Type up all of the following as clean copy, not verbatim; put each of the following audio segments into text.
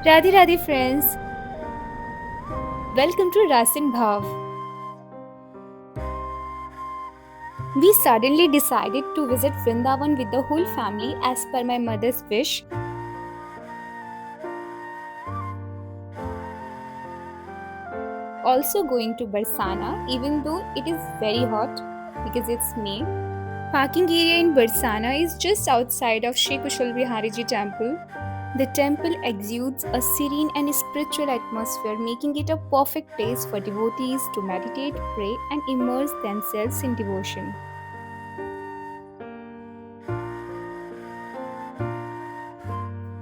Radhe Radhe friends, welcome to Rasin Bhav. We suddenly decided to visit Vrindavan with the whole family as per my mother's wish. Also going to Barsana even though it is very hot because it's May. Parking area in Barsana is just outside of Shri Kushal Bihari Ji temple. The temple exudes a serene and spiritual atmosphere, making it a perfect place for devotees to meditate, pray, and immerse themselves in devotion.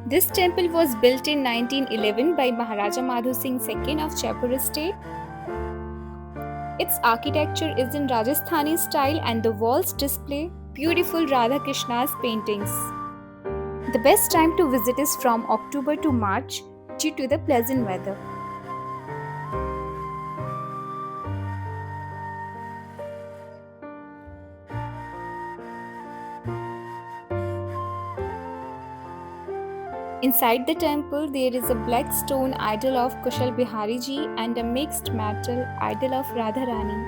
This temple was built in 1911 by Maharaja Madhu Singh II of Jaipur estate. Its architecture is in Rajasthani style and the walls display beautiful Radha Krishna's paintings. The best time to visit is from October to March due to the pleasant weather. Inside the temple, there is a black stone idol of Kushal Bihari Ji and a mixed metal idol of Radharani.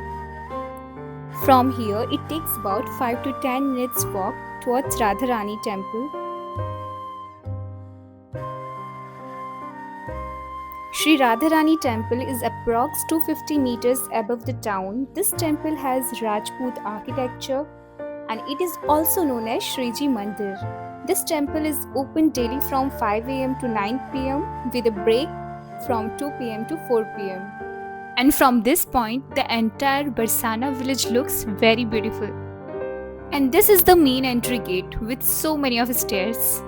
From here, it takes about 5 to 10 minutes walk towards Radharani temple. Sri Radharani temple is approx 250 meters above the town. This temple has Rajput architecture and it is also known as Shriji Mandir. This temple is open daily from 5 am to 9 pm with a break from 2 pm to 4 pm. And from this point, the entire Barsana village looks very beautiful. And this is the main entry gate with so many of stairs.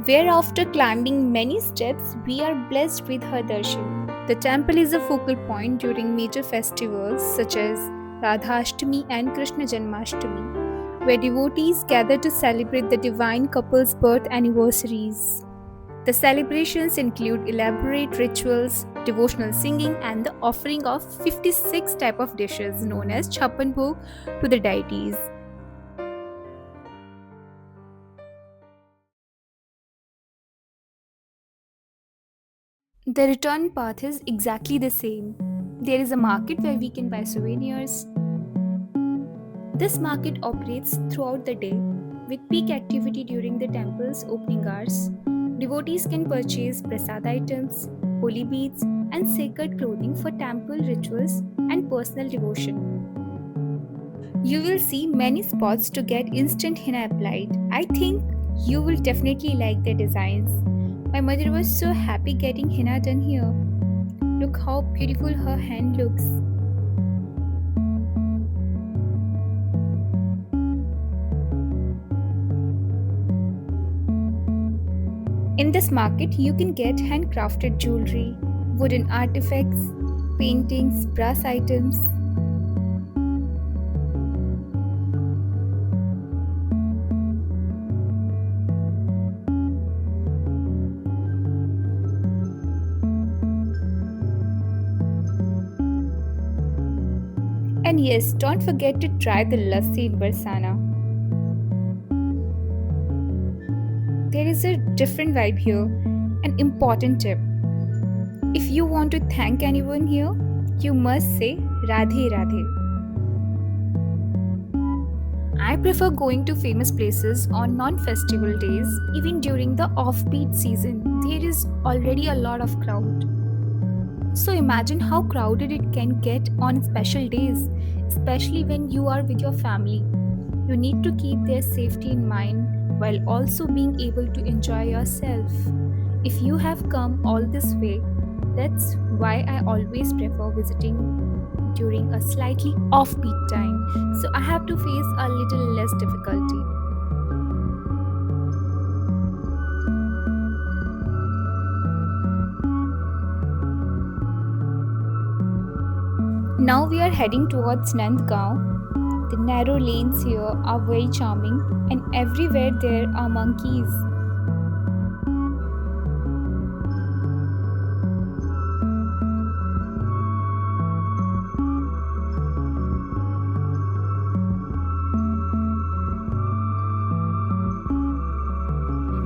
Where after climbing many steps, we are blessed with her darshan. The temple is a focal point during major festivals such as Radhashtami and Krishna Janmashtami, where devotees gather to celebrate the divine couple's birth anniversaries. The celebrations include elaborate rituals, devotional singing, and the offering of 56 type of dishes known as Chappan Bhog to the deities. The return path is exactly the same. There is a market where we can buy souvenirs. This market operates throughout the day with peak activity during the temple's opening hours. Devotees can purchase prasad items, holy beads, and sacred clothing for temple rituals and personal devotion. You will see many spots to get instant henna applied. I think you will definitely like the designs. My mother was so happy getting henna done here. Look how beautiful her hand looks. In this market, you can get handcrafted jewelry, wooden artifacts, paintings, brass items. And yes, don't forget to try the lassi in Barsana. There is a different vibe here. An important tip. If you want to thank anyone here, you must say Radhe Radhe. I prefer going to famous places on non festival days, even during the offbeat season. There is already a lot of crowd. So imagine how crowded it can get on special days, especially when you are with your family. You need to keep their safety in mind while also being able to enjoy yourself. If you have come all this way, that's why I always prefer visiting during a slightly offbeat time, so I have to face a little less difficulty. Now we are heading towards Nandgaon. The narrow lanes here are very charming, and everywhere there are monkeys.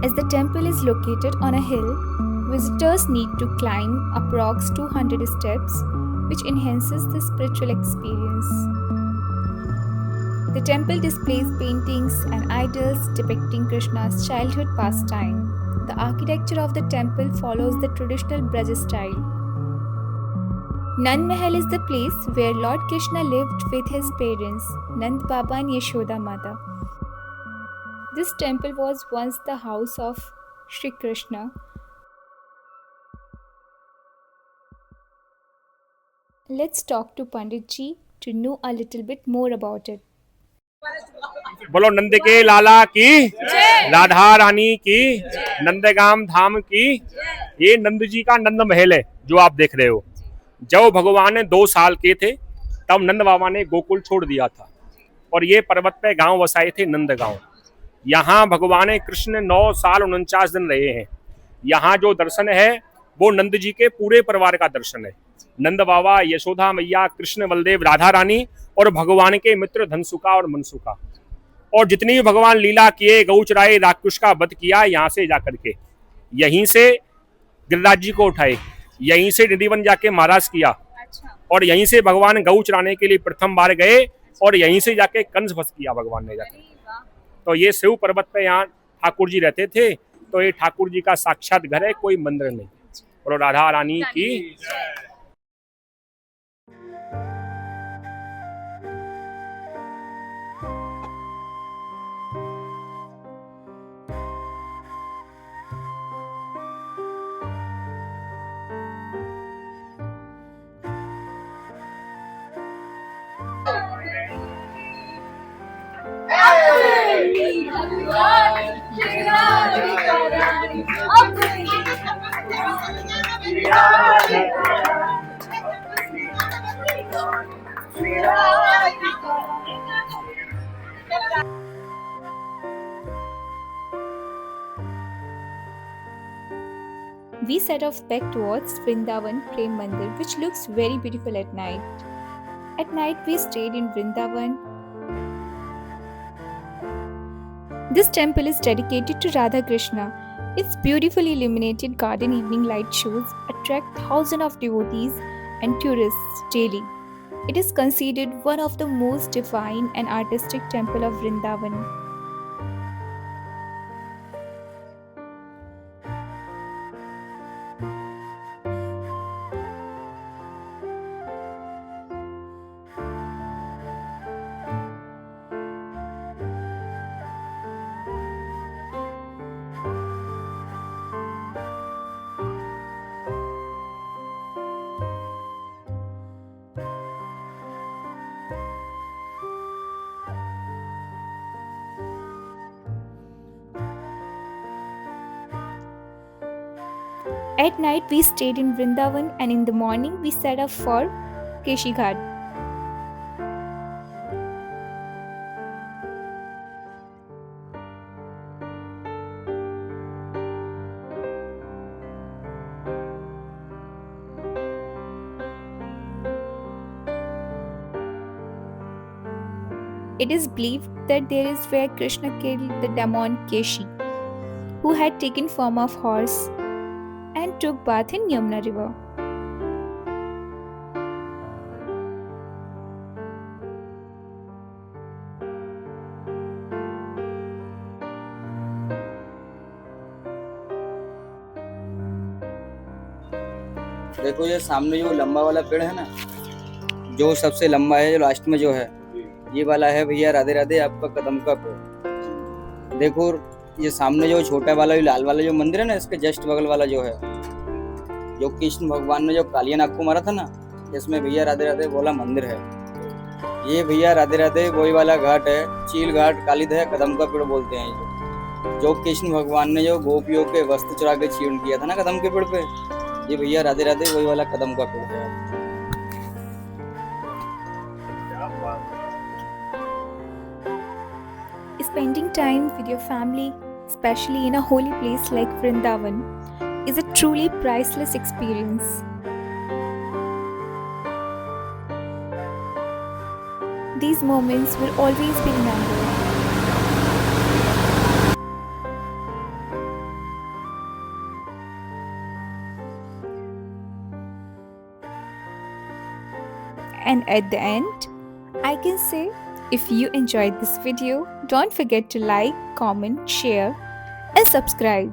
As the temple is located on a hill, visitors need to climb approx 200 steps, which enhances the spiritual experience. The temple displays paintings and idols depicting Krishna's childhood pastime. The architecture of the temple follows the traditional Braj style. Nand Mahal is the place where Lord Krishna lived with his parents, Nand Baba and Yashoda Mata. This temple was once the house of Sri Krishna. Let's talk to Pandit Ji to know a little bit more about it. बोलो नंद के लाला की, राधा रानी की, नंदगाम धाम की। ये नंद जी का नंद महल है जो आप देख रहे हो। जब भगवान 2 साल के थे तब नंद बाबा ने गोकुल छोड़ दिया था और ये पर्वत पे गांव बसाए थे, नंद गांव। यहाँ भगवान कृष्ण 9 साल 49 दिन रहे हैं। यहाँ जो दर्शन है वो नंद जी के पूरे परिवार का दर्शन है। नंद बाबा, यशोदा मैया, कृष्ण, बलदेव, राधा रानी और भगवान के मित्र धनसुका और मनसुका, और जितनी भी भगवान लीला किए, गौ चराए, राक्षस का वध किया, यहाँ से जाकर के यहीं से गिरिराज जी को उठाए, यहीं से निधिवन जाके महाराज किया, और यहीं से भगवान गौ चराने के लिए प्रथम बार गए और यहीं से जाके कंस वध किया भगवान ने जाके। तो ये शिव पर्वत पे यहाँ ठाकुर जी रहते थे। तो ये ठाकुर जी का साक्षात घर है, कोई मंदिर नहीं। और राधा रानी की। We set off back towards Vrindavan Prem Mandir, which looks very beautiful at night. At night, we stayed in Vrindavan. This temple is dedicated to Radha Krishna. Its beautifully illuminated garden evening light shows attract thousands of devotees and tourists daily. It is considered one of the most divine and artistic temple of Vrindavan. At night, we stayed in Vrindavan, and in the morning, we set off for Keshi Ghat. It is believed that there is where Krishna killed the demon Keshi, who had taken form of horse and took bath in Yamuna river. देखो ये सामने जो लंबा वाला पेड़ है ना, जो सबसे लंबा है, जो लास्ट में जो है, ये वाला है भैया राधे राधे आपका कदम का पेड़। देखो ये सामने जो छोटा वाला, जो लाल वाला जो मंदिर है ना, इसके जस्ट बगल वाला जो है, जो कृष्ण भगवान ने जो कालिया नाग को मारा था ना, इसमें भैया राधे राधे बोला मंदिर है। ये भैया राधे राधे वही वाला घाट है, चील घाट कालीदह कदम का पेड़ बोलते हैं। जो कृष्ण भगवान ने जो गोपियों के वस्त्र चुरा के चीर्ण किया था ना कदम के पेड़ पे, ये भैया राधे राधे वही वाला कदम का पेड़ है। Spending time with your family, especially in a holy place like Vrindavan, is a truly priceless experience. These moments will always be remembered. And at the end, I can say, if you enjoyed this video, don't forget to like, comment, share, and subscribe.